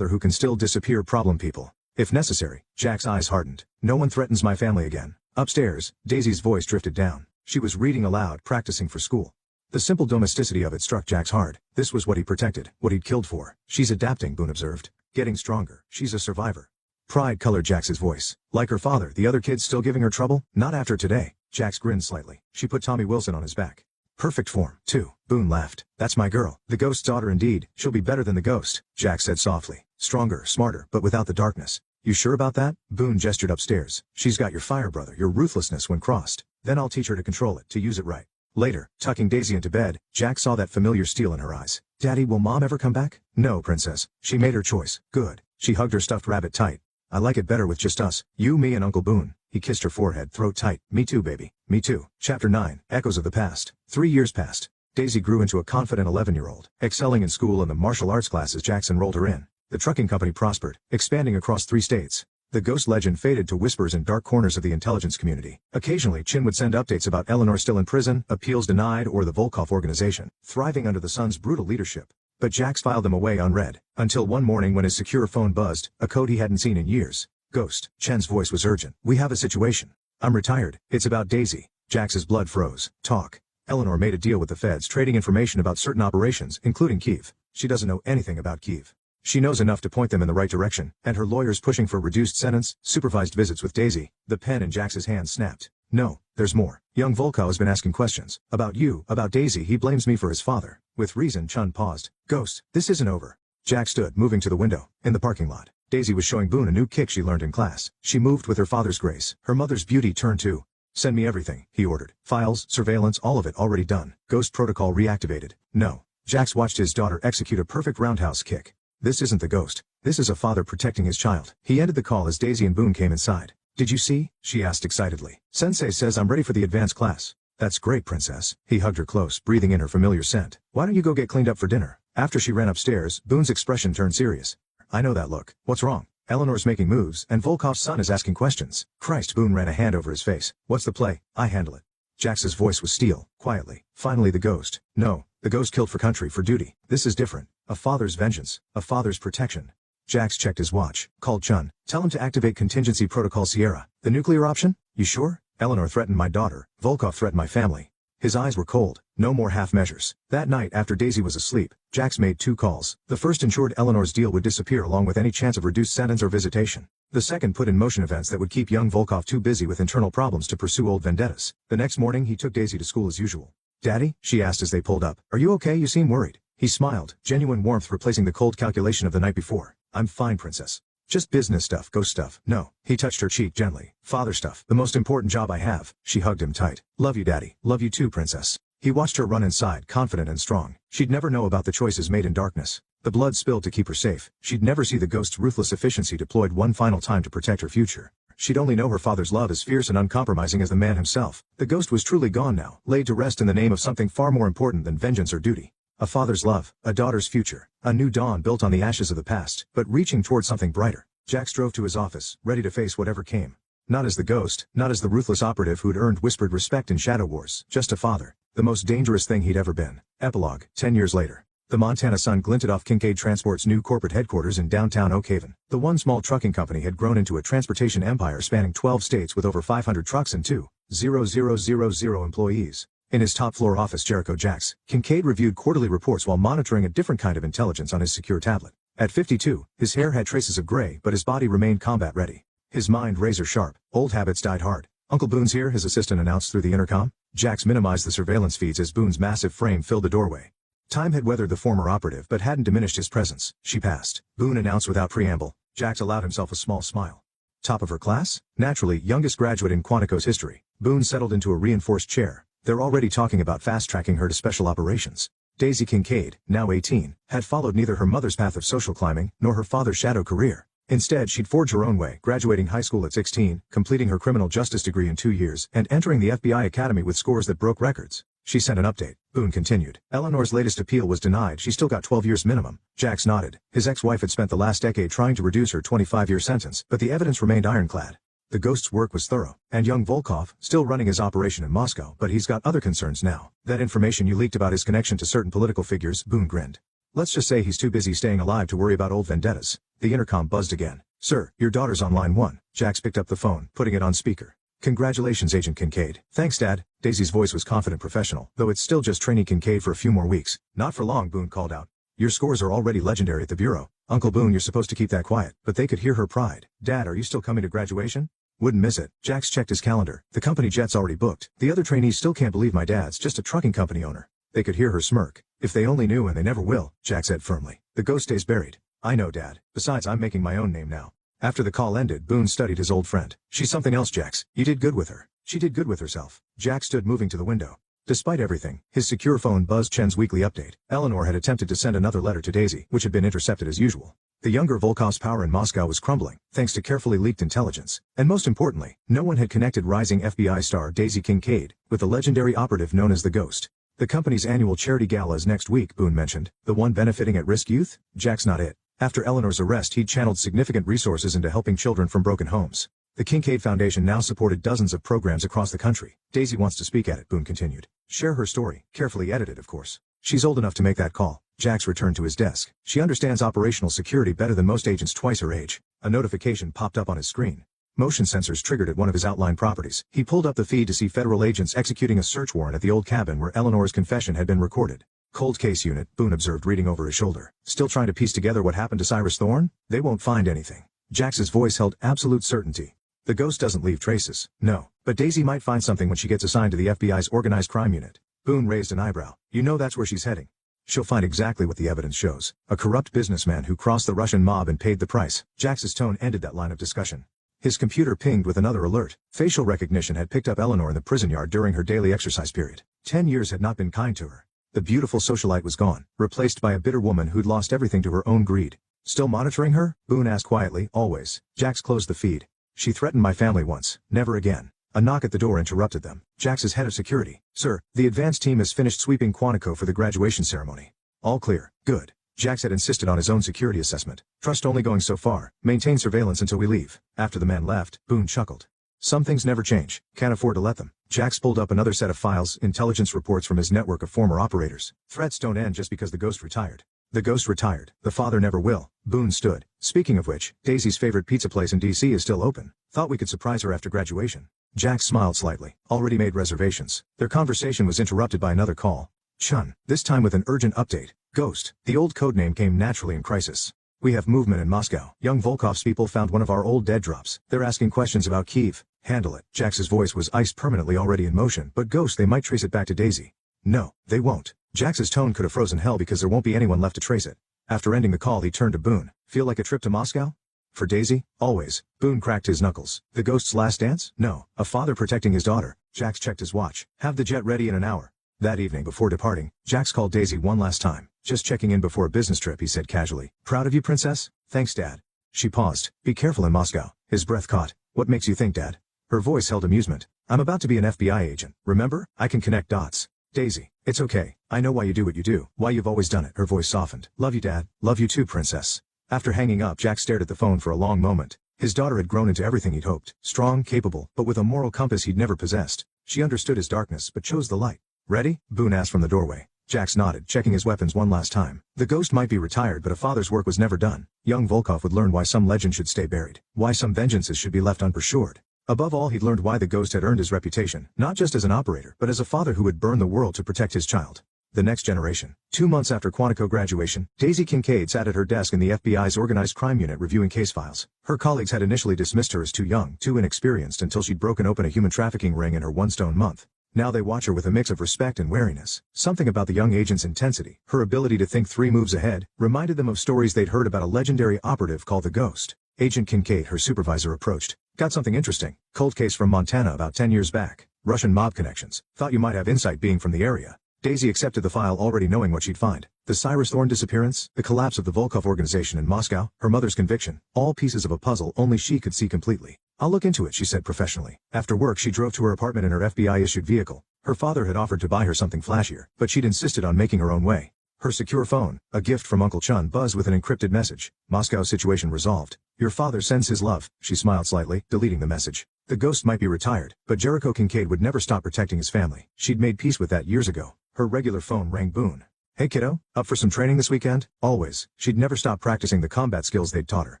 who can still disappear problem people. If necessary. Jack's eyes hardened. No one threatens my family again. Upstairs, Daisy's voice drifted down. She was reading aloud, practicing for school. The simple domesticity of it struck Jax hard. This was what he protected, what he'd killed for. She's adapting, Boone observed. Getting stronger. She's a survivor. Pride colored Jax's voice. Like her father, the other kids still giving her trouble? Not after today. Jax grinned slightly. She put Tommy Wilson on his back. Perfect form, too. Boone laughed. That's my girl. The ghost's daughter indeed. She'll be better than the ghost, Jax said softly. Stronger, smarter, but without the darkness. You sure about that? Boone gestured upstairs. She's got your fire, brother, your ruthlessness when crossed. Then I'll teach her to control it, to use it right. Later, tucking Daisy into bed, Jack saw that familiar steel in her eyes. Daddy, will Mom ever come back? No, Princess. She made her choice. Good. She hugged her stuffed rabbit tight. I like it better with just us. You, me, and Uncle Boone. He kissed her forehead, throat tight. Me too, baby. Me too. Chapter 9. Echoes of the past. 3 years passed. Daisy grew into a confident 11-year-old, excelling in school and the martial arts classes Jackson enrolled her in. The trucking company prospered, expanding across 3 states. The ghost legend faded to whispers in dark corners of the intelligence community. Occasionally, Chin would send updates about Eleanor still in prison, appeals denied, or the Volkov organization, thriving under the son's brutal leadership. But Jax filed them away unread, until one morning when his secure phone buzzed, a code he hadn't seen in years. Ghost. Chen's voice was urgent. We have a situation. I'm retired. It's about Daisy. Jax's blood froze. Talk. Eleanor made a deal with the feds, trading information about certain operations, including Kiev. She doesn't know anything about Kiev. She knows enough to point them in the right direction, and her lawyer's pushing for reduced sentence, supervised visits with Daisy. The pen in Jax's hand snapped. No, there's more. Young Volkov has been asking questions. About you, about Daisy. He blames me for his father. With reason. Chun paused. Ghost, this isn't over. Jax stood, moving to the window. In the parking lot, Daisy was showing Boone a new kick she learned in class. She moved with her father's grace. Her mother's beauty turned too. Send me everything, he ordered. Files, surveillance, all of it already done. Ghost protocol reactivated. No. Jax watched his daughter execute a perfect roundhouse kick. This isn't the ghost. This is a father protecting his child. He ended the call as Daisy and Boone came inside. Did you see? She asked excitedly. Sensei says I'm ready for the advanced class. That's great, Princess. He hugged her close, breathing in her familiar scent. Why don't you go get cleaned up for dinner? After she ran upstairs, Boone's expression turned serious. I know that look. What's wrong? Eleanor's making moves, and Volkov's son is asking questions. Christ, Boone ran a hand over his face. What's the play? I handle it. Jax's voice was steel, quietly. Finally the ghost. No, the ghost killed for country, for duty. This is different. A father's vengeance. A father's protection. Jax checked his watch, called Chun. Tell him to activate contingency protocol Sierra. The nuclear option? You sure? Eleanor threatened my daughter. Volkov threatened my family. His eyes were cold. No more half measures. That night after Daisy was asleep, Jax made 2 calls. The first ensured Eleanor's deal would disappear along with any chance of reduced sentence or visitation. The second put in motion events that would keep young Volkov too busy with internal problems to pursue old vendettas. The next morning he took Daisy to school as usual. Daddy? She asked as they pulled up. Are you okay? You seem worried. He smiled, genuine warmth replacing the cold calculation of the night before. I'm fine, Princess. Just business stuff, ghost stuff. No. He touched her cheek gently. Father stuff. The most important job I have. She hugged him tight. Love you, Daddy. Love you too, Princess. He watched her run inside, confident and strong. She'd never know about the choices made in darkness. The blood spilled to keep her safe. She'd never see the ghost's ruthless efficiency deployed one final time to protect her future. She'd only know her father's love as fierce and uncompromising as the man himself. The ghost was truly gone now, laid to rest in the name of something far more important than vengeance or duty. A father's love, a daughter's future, a new dawn built on the ashes of the past, but reaching toward something brighter. Jax drove to his office, ready to face whatever came. Not as the ghost, not as the ruthless operative who'd earned whispered respect in Shadow Wars, just a father. The most dangerous thing he'd ever been. Epilogue, 10 years later. The Montana sun glinted off Kincaid Transport's new corporate headquarters in downtown Oak Haven. The one small trucking company had grown into a transportation empire spanning 12 states with over 500 trucks and 2,000 employees. In his top-floor office Jericho Jax, Kincaid reviewed quarterly reports while monitoring a different kind of intelligence on his secure tablet. At 52, his hair had traces of gray but his body remained combat-ready. His mind razor-sharp. Old habits died hard. Uncle Boone's here, his assistant announced through the intercom. Jax minimized the surveillance feeds as Boone's massive frame filled the doorway. Time had weathered the former operative but hadn't diminished his presence. She passed. Boone announced without preamble. Jax allowed himself a small smile. Top of her class? Naturally, youngest graduate in Quantico's history. Boone settled into a reinforced chair. They're already talking about fast-tracking her to special operations. Daisy Kincaid, now 18, had followed neither her mother's path of social climbing nor her father's shadow career. Instead, she'd forged her own way, graduating high school at 16, completing her criminal justice degree in 2 years, and entering the FBI academy with scores that broke records. She sent an update. Boone continued. Eleanor's latest appeal was denied. She still got 12 years minimum. Jax nodded. His ex-wife had spent the last decade trying to reduce her 25-year sentence, but the evidence remained ironclad. The ghost's work was thorough, and young Volkov, still running his operation in Moscow, but he's got other concerns now. That information you leaked about his connection to certain political figures, Boone grinned. Let's just say he's too busy staying alive to worry about old vendettas. The intercom buzzed again. Sir, your daughter's on line 1. Jax picked up the phone, putting it on speaker. Congratulations, Agent Kincaid. Thanks, Dad. Daisy's voice was confident professional, though it's still just trainee Kincaid for a few more weeks. Not for long, Boone called out. Your scores are already legendary at the Bureau. Uncle Boone, you're supposed to keep that quiet, but they could hear her pride. Dad, are you still coming to graduation? Wouldn't miss it. Jax checked his calendar. The company jet's already booked. The other trainees still can't believe my dad's just a trucking company owner. They could hear her smirk. If they only knew, and they never will, Jax said firmly. The ghost stays buried. I know, Dad. Besides, I'm making my own name now. After the call ended, Boone studied his old friend. She's something else, Jax. You did good with her. She did good with herself. Jax stood moving to the window. Despite everything, his secure phone buzzed Chen's weekly update. Eleanor had attempted to send another letter to Daisy, which had been intercepted as usual. The younger Volkov's power in Moscow was crumbling, thanks to carefully leaked intelligence. And most importantly, no one had connected rising FBI star Daisy Kincaid with the legendary operative known as the Ghost. The company's annual charity gala is next week, Boone mentioned. The one benefiting at-risk youth? Jack's not it. After Eleanor's arrest, he'd channeled significant resources into helping children from broken homes. The Kincaid Foundation now supported dozens of programs across the country. Daisy wants to speak at it, Boone continued. Share her story, carefully edited of course. She's old enough to make that call. Jax returned to his desk. She understands operational security better than most agents twice her age. A notification popped up on his screen. Motion sensors triggered at one of his outlying properties. He pulled up the feed to see federal agents executing a search warrant at the old cabin where Eleanor's confession had been recorded. Cold case unit, Boone observed reading over his shoulder. Still trying to piece together what happened to Cyrus Thorne? They won't find anything. Jax's voice held absolute certainty. The ghost doesn't leave traces. No. But Daisy might find something when she gets assigned to the FBI's organized crime unit. Boone raised an eyebrow. You know that's where she's heading. She'll find exactly what the evidence shows. A corrupt businessman who crossed the Russian mob and paid the price. Jax's tone ended that line of discussion. His computer pinged with another alert. Facial recognition had picked up Eleanor in the prison yard during her daily exercise period. 10 years had not been kind to her. The beautiful socialite was gone, replaced by a bitter woman who'd lost everything to her own greed. Still monitoring her? Boone asked quietly. Always. Jax closed the feed. She threatened my family once. Never again. A knock at the door interrupted them. Jax's head of security. Sir, the advance team has finished sweeping Quantico for the graduation ceremony. All clear. Good. Jax had insisted on his own security assessment. Trust only going so far. Maintain surveillance until we leave. After the man left, Boone chuckled. Some things never change. Can't afford to let them. Jax pulled up another set of files, intelligence reports from his network of former operators. Threats don't end just because the ghost retired. The ghost retired. The father never will. Boone stood. Speaking of which, Daisy's favorite pizza place in D.C. is still open. Thought we could surprise her after graduation. Jax smiled slightly. Already made reservations. Their conversation was interrupted by another call. Chun. This time with an urgent update. Ghost. The old codename came naturally in crisis. We have movement in Moscow. Young Volkov's people found one of our old dead drops. They're asking questions about Kyiv. Handle it. Jax's voice was iced permanently already in motion. But Ghost, they might trace it back to Daisy. No, they won't. Jax's tone could have frozen hell because there won't be anyone left to trace it. After ending the call, he turned to Boone. Feel like a trip to Moscow? For Daisy? Always. Boone cracked his knuckles. The ghost's last dance? No. A father protecting his daughter. Jax checked his watch. Have the jet ready in an hour. That evening before departing, Jax called Daisy one last time. Just checking in before a business trip, he said casually. Proud of you, princess? Thanks, Dad. She paused. Be careful in Moscow. His breath caught. What makes you think, Dad? Her voice held amusement. I'm about to be an FBI agent. Remember? I can connect dots. Daisy. It's okay. I know why you do what you do. Why you've always done it. Her voice softened. Love you, Dad. Love you too, princess. After hanging up, Jack stared at the phone for a long moment. His daughter had grown into everything he'd hoped. Strong, capable, but with a moral compass he'd never possessed. She understood his darkness, but chose the light. Ready? Boone asked from the doorway. Jax nodded, checking his weapons one last time. The ghost might be retired, but a father's work was never done. Young Volkov would learn why some legend should stay buried. Why some vengeances should be left unpursued. Above all, he'd learned why the ghost had earned his reputation, not just as an operator, but as a father who would burn the world to protect his child. The next generation. 2 months after Quantico graduation, Daisy Kincaid sat at her desk in the FBI's organized crime unit reviewing case files. Her colleagues had initially dismissed her as too young, too inexperienced until she'd broken open a human trafficking ring in her one-stone month. Now they watch her with a mix of respect and wariness. Something about the young agent's intensity, her ability to think 3 moves ahead, reminded them of stories they'd heard about a legendary operative called the Ghost. Agent Kincaid, her supervisor, approached. Got something interesting. Cold case from Montana about 10 years back. Russian mob connections. Thought you might have insight being from the area. Daisy accepted the file already knowing what she'd find. The Cyrus Thorne disappearance, the collapse of the Volkov organization in Moscow, her mother's conviction, all pieces of a puzzle only she could see completely. I'll look into it, she said professionally. After work she drove to her apartment in her FBI-issued vehicle. Her father had offered to buy her something flashier, but she'd insisted on making her own way. Her secure phone, a gift from Uncle Chun, buzzed with an encrypted message. Moscow situation resolved. Your father sends his love. She smiled slightly, deleting the message. The ghost might be retired, but Jericho Kincaid would never stop protecting his family. She'd made peace with that years ago. Her regular phone rang. Boone. Hey kiddo, up for some training this weekend? Always. She'd never stop practicing the combat skills they'd taught her.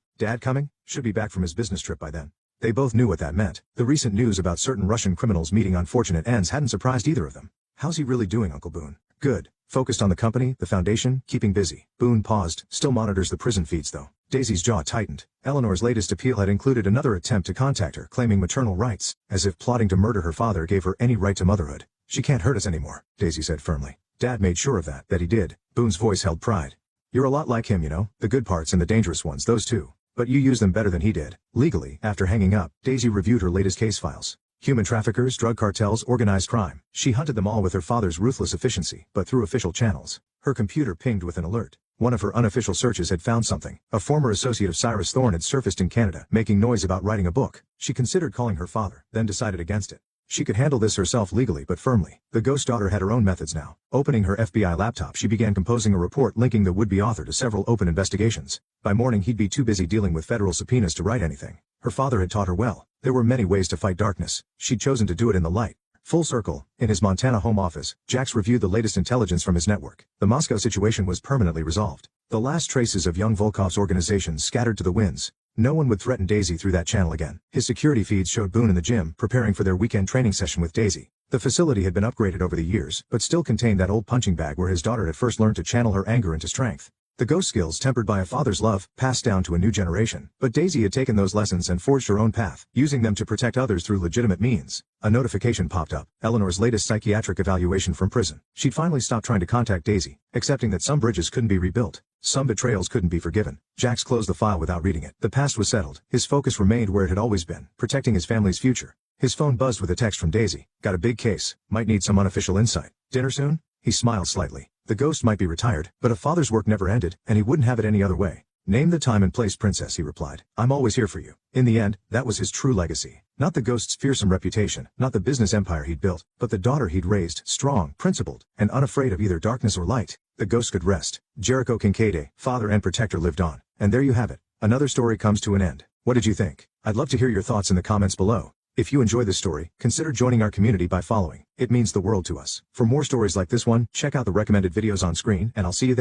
Dad coming? Should be back from his business trip by then. They both knew what that meant. The recent news about certain Russian criminals meeting unfortunate ends hadn't surprised either of them. How's he really doing, Uncle Boone? Good. Focused on the company, the foundation, keeping busy. Boone paused, still monitors the prison feeds though. Daisy's jaw tightened. Eleanor's latest appeal had included another attempt to contact her, claiming maternal rights, as if plotting to murder her father gave her any right to motherhood. She can't hurt us anymore, Daisy said firmly. Dad made sure of that he did. Boone's voice held pride. You're a lot like him, you know, the good parts and the dangerous ones, those two. But you use them better than he did. Legally, after hanging up, Daisy reviewed her latest case files. Human traffickers, drug cartels, organized crime. She hunted them all with her father's ruthless efficiency, but through official channels. Her computer pinged with an alert. One of her unofficial searches had found something. A former associate of Cyrus Thorne had surfaced in Canada, making noise about writing a book. She considered calling her father, then decided against it. She could handle this herself legally but firmly. The ghost daughter had her own methods now. Opening her FBI laptop, she began composing a report linking the would-be author to several open investigations. By morning he'd be too busy dealing with federal subpoenas to write anything. Her father had taught her well. There were many ways to fight darkness. She'd chosen to do it in the light. Full circle, in his Montana home office, Jax reviewed the latest intelligence from his network. The Moscow situation was permanently resolved. The last traces of young Volkov's organization scattered to the winds. No one would threaten Daisy through that channel again. His security feeds showed Boone in the gym, preparing for their weekend training session with Daisy. The facility had been upgraded over the years, but still contained that old punching bag where his daughter had first learned to channel her anger into strength. The ghost skills tempered by a father's love, passed down to a new generation. But Daisy had taken those lessons and forged her own path, using them to protect others through legitimate means. A notification popped up, Eleanor's latest psychiatric evaluation from prison. She'd finally stopped trying to contact Daisy, accepting that some bridges couldn't be rebuilt. Some betrayals couldn't be forgiven. Jax closed the file without reading it. The past was settled. His focus remained where it had always been, protecting his family's future. His phone buzzed with a text from Daisy. Got a big case. Might need some unofficial insight. Dinner soon? He smiled slightly. The ghost might be retired, but a father's work never ended, and he wouldn't have it any other way. Name the time and place, princess, he replied. I'm always here for you. In the end, that was his true legacy. Not the ghost's fearsome reputation, not the business empire he'd built, but the daughter he'd raised, strong, principled, and unafraid of either darkness or light. The ghost could rest. Jericho Kincaid, father and protector, lived on. And there you have it. Another story comes to an end. What did you think? I'd love to hear your thoughts in the comments below. If you enjoy this story, consider joining our community by following. It means the world to us. For more stories like this one, check out the recommended videos on screen, and I'll see you there.